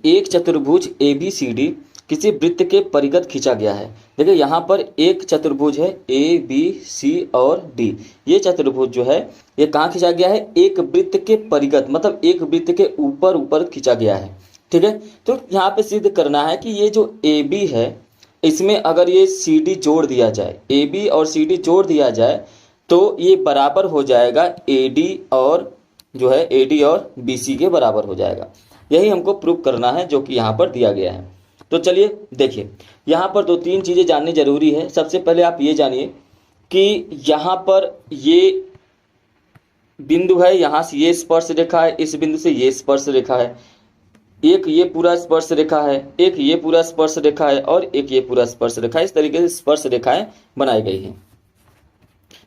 एक चतुर्भुज ABCD किसी वृत्त के परिगत खींचा गया है। देखिए यहाँ पर एक चतुर्भुज है ABC और D। ये चतुर्भुज जो है ये कहाँ खींचा गया है? एक वृत्त के परिगत, मतलब एक वृत्त के ऊपर ऊपर खींचा गया है। ठीक है, तो यहाँ पे सिद्ध करना है कि ये जो AB है इसमें अगर ये CD जोड़ दिया जाए, AB और CD जोड़ दिया जाए तो ये बराबर हो जाएगा AD और जो है AD और BC के बराबर हो जाएगा। यही हमको प्रूव करना है जो कि यहाँ पर दिया गया है। तो चलिए देखिए, यहाँ पर दो तीन चीज़ें जाननी जरूरी है। सबसे पहले आप ये जानिए कि यहाँ पर ये बिंदु है, यहाँ से ये स्पर्श रेखा है, इस बिंदु से ये स्पर्श रेखा है, एक ये पूरा स्पर्श रेखा है, एक ये पूरा स्पर्श रेखा है और एक ये पूरा स्पर्श रेखा है। इस तरीके से स्पर्श रेखाएं बनाई गई हैं।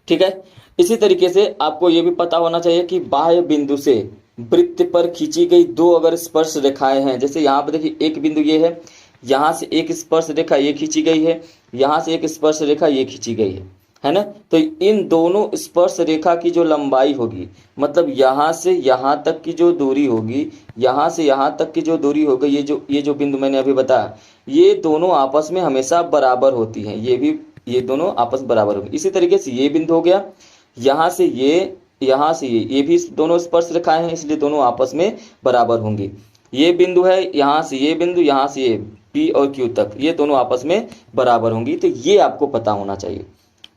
ठीक है, इसी तरीके से आपको ये भी पता होना चाहिए कि बाह्य बिंदु से वृत्त पर खींची गई दो अगर स्पर्श रेखाएं हैं, जैसे यहाँ पर देखिए एक बिंदु ये है, यहाँ से एक स्पर्श रेखा ये खींची गई है, यहाँ से एक स्पर्श रेखा ये खींची गई है ना। तो इन दोनों स्पर्श रेखा की जो लंबाई होगी, मतलब यहाँ से यहाँ तक की जो दूरी होगी, यहाँ से यहाँ तक की जो दूरी होगी, ये जो बिंदु मैंने अभी बताया, ये दोनों आपस में हमेशा बराबर होती हैं। ये दोनों आपस में बराबर होगी। इसी तरीके से ये बिंदु हो गया, यहाँ से ये भी दोनों स्पर्श रेखाएं हैं, इसलिए दोनों आपस में बराबर होंगी। ये बिंदु है, यहाँ से ये बिंदु, यहाँ से ये P और Q तक, ये दोनों आपस में बराबर होंगी। तो ये आपको पता होना चाहिए।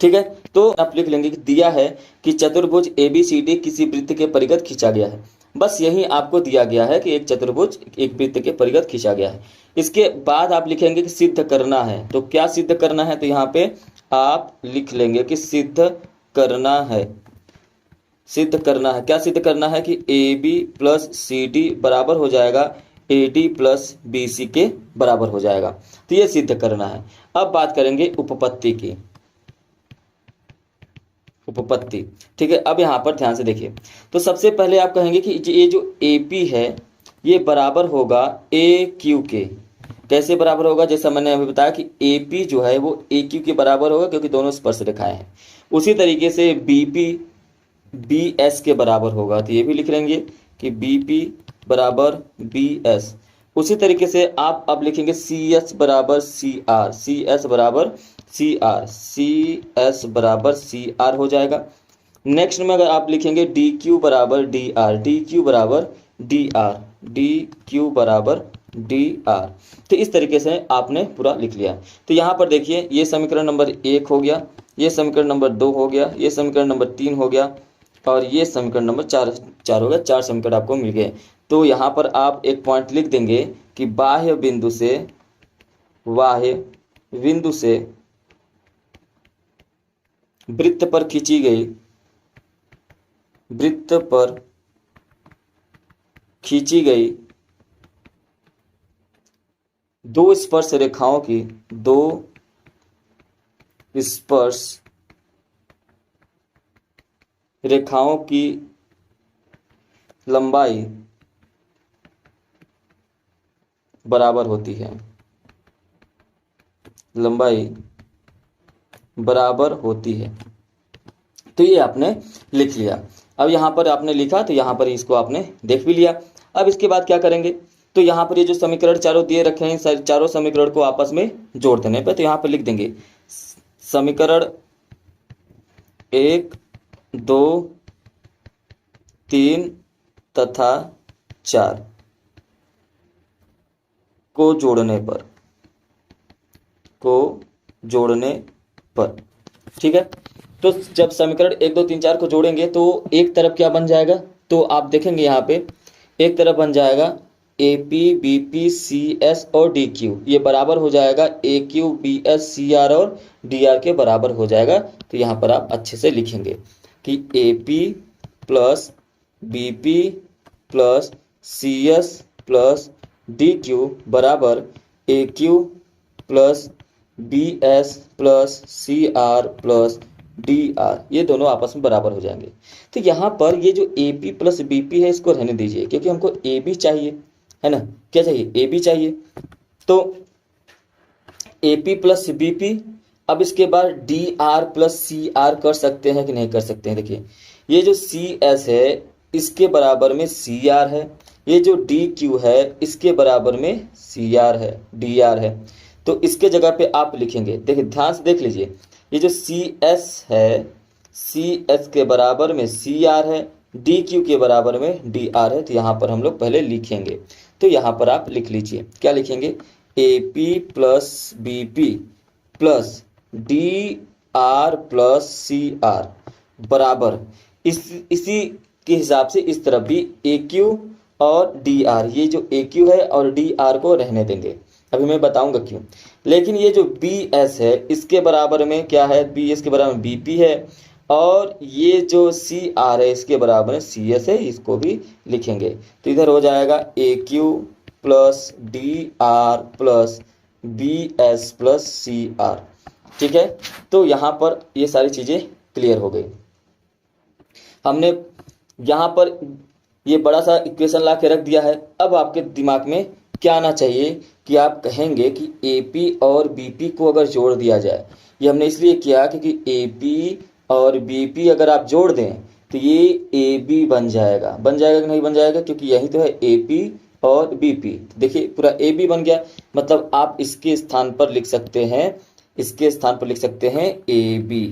ठीक है, तो आप लिख लेंगे कि दिया है कि चतुर्भुज ABCD किसी वृत्त के परिगत खींचा गया है। बस यही आपको दिया गया है कि एक चतुर्भुज एक वृत्त के परिगत खींचा गया है। इसके बाद आप लिखेंगे कि सिद्ध करना है। तो क्या सिद्ध करना है? तो यहाँ पे आप लिख लेंगे कि सिद्ध करना है। सिद्ध करना है, क्या सिद्ध करना है? कि AB प्लस CD बराबर हो जाएगा AD प्लस BC के बराबर हो जाएगा। तो ये सिद्ध करना है। अब बात करेंगे उपपत्ति की। उपपत्ति, ठीक है। अब यहाँ पर ध्यान से देखिए, तो सबसे पहले आप कहेंगे कि ये जो AP है ये बराबर होगा AQ के। कैसे बराबर होगा? जैसा मैंने अभी बताया कि AP जो है वो AQ के बराबर होगा, क्योंकि दोनों स्पर्श रेखाएं हैं। उसी तरीके से BP BS के बराबर होगा, तो ये भी लिख लेंगे कि BP बराबर BS। उसी तरीके से आप अब लिखेंगे CS बराबर CR, CS बराबर CR, CS बराबर CR हो जाएगा। नेक्स्ट में अगर आप लिखेंगे DQ बराबर DR, DQ बराबर DR, DQ बराबर DR। तो इस तरीके से आपने पूरा लिख लिया। तो यहाँ पर देखिए, ये समीकरण नंबर 1 हो गया, ये समीकरण नंबर 2 हो गया, ये समीकरण नंबर 3 हो गया और ये समीकरण नंबर 4 हो गया। 4 समीकरण आपको मिल गए। तो यहाँ पर आप एक पॉइंट लिख देंगे कि बाह्य बिंदु से वृत्त पर खींची गई दो स्पर्श रेखाओं की लंबाई बराबर होती है। लंबाई बराबर होती है। तो ये आपने लिख लिया। अब यहाँ पर आपने लिखा, तो यहाँ पर इसको आपने देख भी लिया। अब इसके बाद क्या करेंगे? तो यहाँ पर ये जो समीकरण चारों दिए रखे हैं, चारों समीकरण को आपस में जोड़ देने पे, तो यहाँ पर लिख देंगे समीकरण 1, 2, 3 तथा 4 को जोड़ने पर, ठीक है। तो जब समीकरण 1, 2, 3, 4 को जोड़ेंगे तो एक तरफ क्या बन जाएगा? तो आप देखेंगे यहाँ पे एक तरफ बन जाएगा AP BP CS और DQ, ये बराबर हो जाएगा AQ BS CR और DR के बराबर हो जाएगा। तो यहाँ पर आप अच्छे से लिखेंगे कि AP plus BP plus CS plus DQ बराबर AQ plus BS plus CR plus DR, ये दोनों आपस में बराबर हो जाएंगे। तो यहाँ पर ये जो AP प्लस BP है इसको रहने दीजिए, क्योंकि हमको AB चाहिए, है ना। क्या चाहिए? AB चाहिए। तो AP प्लस BP, अब इसके बाद DR प्लस CR कर सकते हैं कि नहीं कर सकते हैं? देखिए, ये जो CS है इसके बराबर में CR है, ये जो डी क्यू है इसके बराबर में सी आर है, डी आर है। तो इसके जगह पे आप लिखेंगे, देखिए ध्यान से देख लीजिए, ये जो सी एस है, सी एस के बराबर में सी आर है, डी क्यू के बराबर में डी आर है। तो यहाँ पर हम लोग पहले लिखेंगे, तो यहाँ पर आप लिख लीजिए, क्या लिखेंगे, A P plus B P plus D R plus C R बराबर इसी के हिसाब से इस तरफ भी ए क्यू और डी आर, ये जो ए क्यू है और डी आर को रहने देंगे, अभी मैं बताऊंगा क्यों। लेकिन ये जो बी एस है इसके बराबर में क्या है, बी एस के बराबर में बी पी है, और ये जो सी आर है इसके बराबर में सी एस है, इसको भी लिखेंगे। तो इधर हो जाएगा A Q plus D R plus B S plus C R. ठीक है, तो यहाँ पर ये सारी चीज़ें क्लियर हो गई। हमने यहाँ पर ये बड़ा सा इक्वेशन ला के रख दिया है। अब आपके दिमाग में क्या आना चाहिए कि आप कहेंगे कि ए पी और बी पी को अगर जोड़ दिया जाए, ये हमने इसलिए किया क्योंकि ए पी और बी पी अगर आप जोड़ दें तो ये ए बी बन जाएगा कि नहीं बन जाएगा, क्योंकि यही तो है ए पी और बी पी। देखिए पूरा ए बी बन गया, मतलब आप इसके स्थान पर लिख सकते हैं, इसके स्थान पर लिख सकते हैं ए बी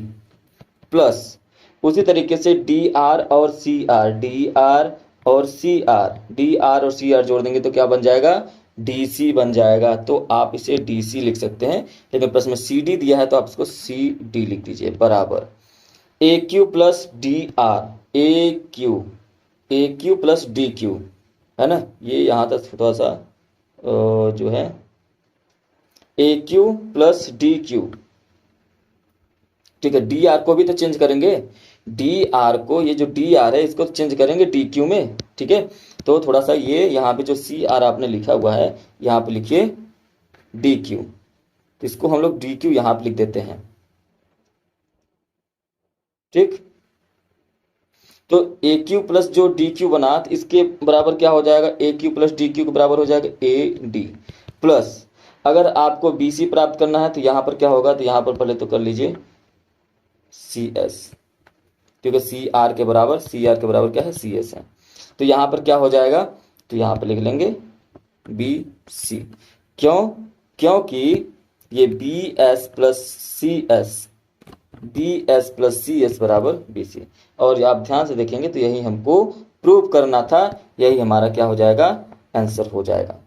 प्लस उसी तरीके से डी आर और सी आर, डी आर और सी आर, डी आर और सी आर जोड़ देंगे तो क्या बन जाएगा, डी सी बन जाएगा। तो आप इसे डी सी लिख सकते हैं, लेकिन प्रश्न में सी डी दिया है तो आप इसको सी डी लिख दीजिए बराबर ए Q plus D are, A Q plus D Q, है ना, ये यहाँ तक थोड़ा सा जो है ए क्यू प्लस डी क्यू। ठीक है, डी आर को भी तो चेंज करेंगे, डी आर को, ये जो डी आर है इसको चेंज करेंगे डी क्यू में। ठीक है, तो थोड़ा सा ये यहाँ पे जो सी आर आपने लिखा हुआ है यहाँ पे लिखिए डी क्यू, तो इसको हम लोग डी क्यू यहाँ पे लिख देते हैं। ठीक, तो ए क्यू प्लस जो डी क्यू बना तो इसके बराबर क्या हो जाएगा, A Q plus D Q के बराबर हो जाएगा ए डी प्लस, अगर आपको बी सी प्राप्त करना है तो यहाँ पर क्या होगा, तो यहाँ पर पहले तो कर लीजिए सी एस, क्योंकि सी आर के बराबर क्या है, सी एस है। तो यहाँ पर क्या हो जाएगा, तो यहाँ पर लिख लेंगे बी सी, क्योंकि ये B S plus C S बराबर बी सी। और आप ध्यान से देखेंगे तो यही हमको प्रूव करना था, यही हमारा क्या हो जाएगा, आंसर हो जाएगा।